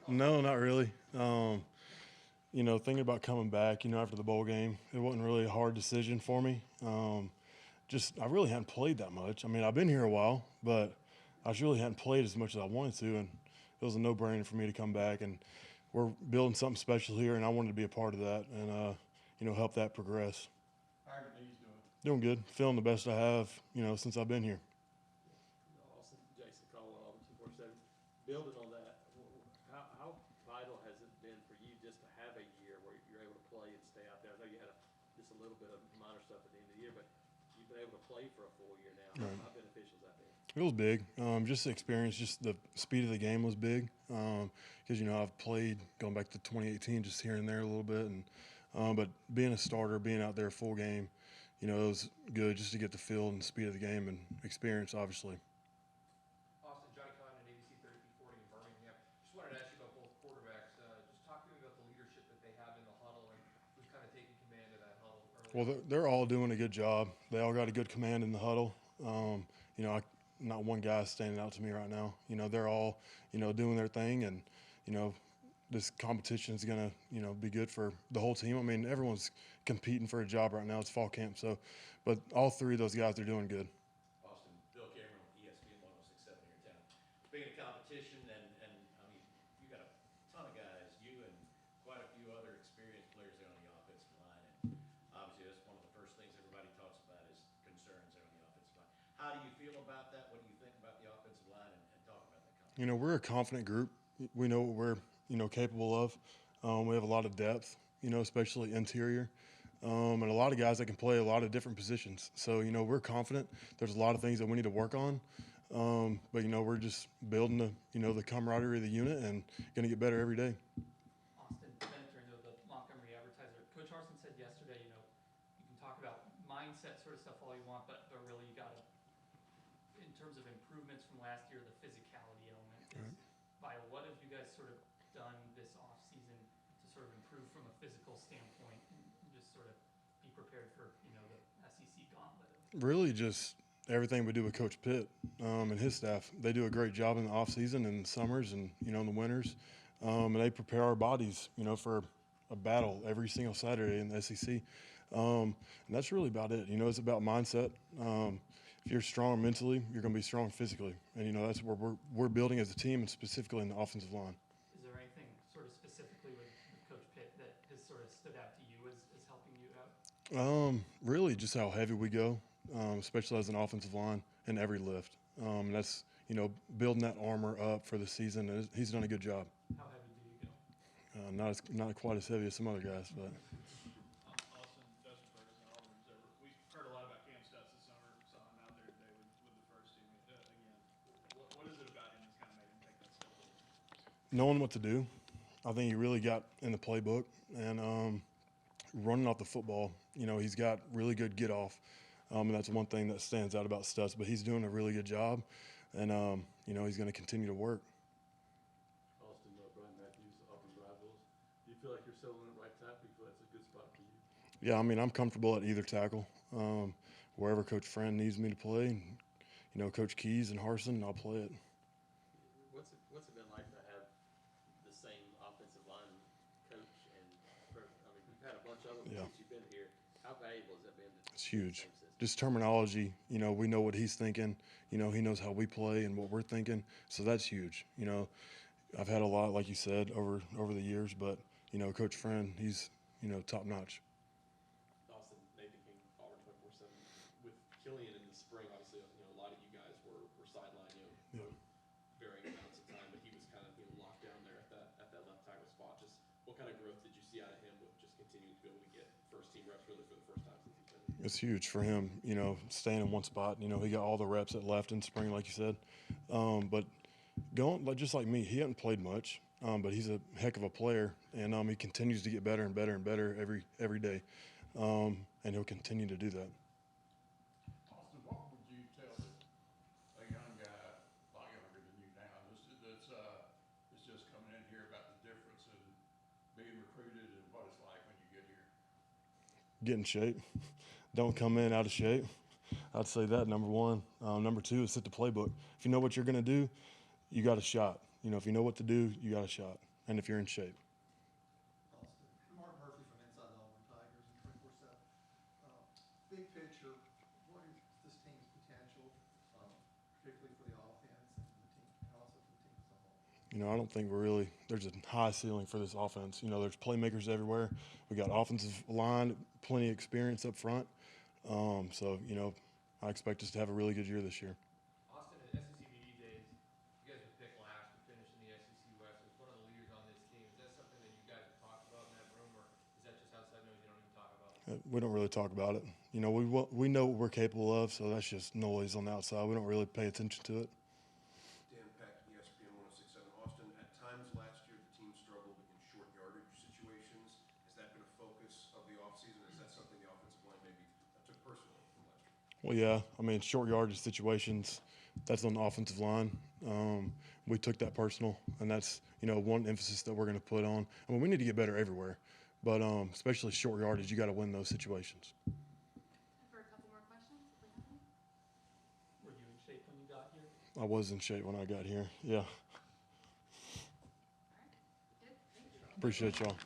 No, not really. Thinking about coming back, after the bowl game, it wasn't really a hard decision for me. Just I really hadn't played that much. I mean, I've been here a while, but I just really hadn't played as much as I wanted to, and it was a no-brainer for me to come back. And we're building something special here, and I wanted to be a part of that and help that progress. How are your knees doing? Doing good, feeling the best I have, since I've been here. Austin, Jason Caldwell, Auburn 247. Building on that, how vital has it been for you just to have a year where you're able to play and stay out there? I know you had just a little bit of minor stuff at the end of the year, but you've been able to play for a full year now. Right. How beneficial has that been? It was big. Just the experience, just the speed of the game was big. Because I've played going back to 2018, just here and there a little bit, and but being a starter, being out there full game, it was good just to get the feel and the speed of the game and experience, obviously. Austin, Johnny Conn and ABC 3040 in Birmingham. Just wanted to ask you about both quarterbacks. Just talk to me about the leadership that they have in the huddle and who's kind of taking command of that huddle early. Well, they're all doing a good job. They all got a good command in the huddle. Not one guy standing out to me right now. They're all, doing their thing, and this competition is gonna, be good for the whole team. I mean, everyone's competing for a job right now. It's fall camp, but all three of those guys are doing good. Austin, Bill Cameron, ESPN 1067 here in town. Being a competition, and I mean, you got a ton of guys, you and quite a few other experienced players there on the offensive line, and obviously that's one of the first things everybody talks about is concerns there on the offensive line. How do you feel about that? What do you think about the offensive line, and talk about that competition? We're a confident group. We know what we're, capable of. We have a lot of depth, especially interior. And a lot of guys that can play a lot of different positions. So, we're confident. There's a lot of things that we need to work on. But, we're just building the camaraderie of the unit and going to get better every day. Austin, Ben Trino, the Montgomery Advertiser. Coach Harsin said yesterday, you can talk about mindset sort of stuff all you want, but really you got to, in terms of improvements from last year, the physicality element is vital. What have you guys sort of done this off season to sort of improve from a physical standpoint and just sort of be prepared for, the SEC gauntlet? Really just everything we do with Coach Pitt and his staff. They do a great job in the off season and summers and, in the winters. And they prepare our bodies, for a battle every single Saturday in the SEC. And that's really about it. It's about mindset. If you're strong mentally, you're going to be strong physically. And, that's where we're building as a team, and specifically in the offensive line. Is there anything sort of specifically with Coach Pitt that has sort of stood out to you as helping you out? Really just how heavy we go, especially as an offensive line in every lift. And that's, building that armor up for the season. He's done a good job. How heavy do you go? Not quite as heavy as some other guys, but. Austin, Justin Ferguson, Auburn Observer. We've heard a lot about Cam Stutz this summer. Saw him out there today with the first team again. What is it about him that's kind of made him take that step forward? Knowing what to do. I think he really got in the playbook and running off the football. He's got really good get off, and that's one thing that stands out about Stutz. But he's doing a really good job, and he's going to continue to work. Austin, Brian Matthews, Auburn Rivals. Do you feel like you're settling at right tackle? Do you feel that's a good spot for you? Yeah, I mean, I'm comfortable at either tackle. Wherever Coach Friend needs me to play, Coach Keys and Harsin, I'll play it. What's it been like to have the same offensive line coach? And you've had a bunch of them since you've been here. How valuable has that been? It's huge. Just terminology, we know what he's thinking. He knows how we play and what we're thinking. So that's huge. I've had a lot, like you said, over the years, but, Coach Friend, he's, top notch. Austin, Nathan King, Auburn 24/7. With Killian in the spring, obviously, a lot of you guys were sidelined, for varying amounts of time, but he was kind of, locked down there at that left tackle spot. Just what kind of growth did you see out of him with just continuing to be able to get first team reps really for the first time since he's been here? It's huge for him, staying in one spot. He got all the reps at left in spring, like you said. But just like me, he hasn't played much, but he's a heck of a player, and he continues to get better and better and better every day. And he'll continue to do that. Austin, what would you tell a young guy, a lot younger than you now, that's just coming in here about the difference in being recruited and what it's like when you get here? Get in shape. Don't come in out of shape. I'd say that, number one. Number two is hit the playbook. If you know what you're going to do, you got a shot. You know, if you know what to do, you got a shot, and if you're in shape. Austin, Mark Murphy from Inside the Auburn Tigers and 24/7. Big picture, what is this team's potential, particularly for the offense and the team, and also for the team as a whole? You know, I don't think there's a high ceiling for this offense. You know, there's playmakers everywhere. We got offensive line, plenty of experience up front. So, you know, I expect us to have a really good year this year. Austin, at SEC Media Days, you guys were picked last to finish in the SEC West. As one of the leaders on this team, is that something that you guys have talked about in that room, or is that just outside noise you don't even talk about? We don't really talk about it. You know, we know what we're capable of, so that's just noise on the outside. We don't really pay attention to it. Dan Peck, ESPN 106.7. Austin, at times last year, the team struggled in short yardage situations. Has that been a focus of the offseason? Is that something the offensive line maybe took personally from last year? Well, yeah. I mean, short yardage situations, that's on the offensive line. We took that personal, and that's, you know, one emphasis that we're going to put on. I mean, we need to get better everywhere, but especially short yardage, you got to win those situations. For a couple more questions, if we have any. Were you in shape when you got here? I was in shape when I got here. Yeah. All right, good, thank you. Appreciate y'all.